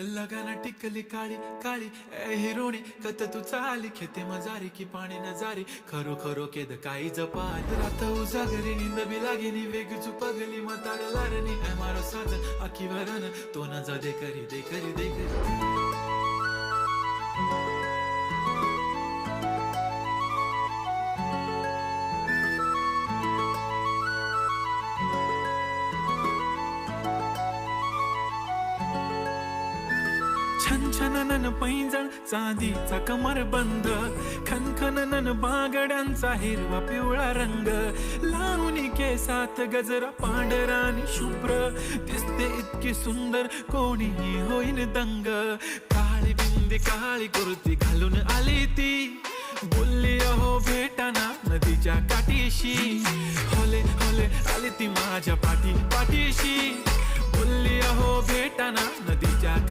लगाना टिकली काळी काळी ए हिरोणी कत तू चाली खेते मजारी की पाणी नजारी खरो खरो केद काही जपाल रात उजागरी निंद बी लागेनी वेग चुपगली मताड लारणी ए मारो साथ आखी भरन तो न जा दे करी दे करी दे करी छन छननन पैंजण चांदीचा कमर बंद खनखननन बांगड्यांचा हिरवा पिवळा रंग लावणी केसात गजरा पांढरा आणि शुभ्र दिसते इतकी सुंदर कोणीही होईन दंग काळी बिंदी काळी कुर्ती घालून आली ती बोलली अहो भेटाना नदीच्या काठीशी होले होले आली ती माझ्या पाठीशी बोलली अहो भेटाना नदीच्या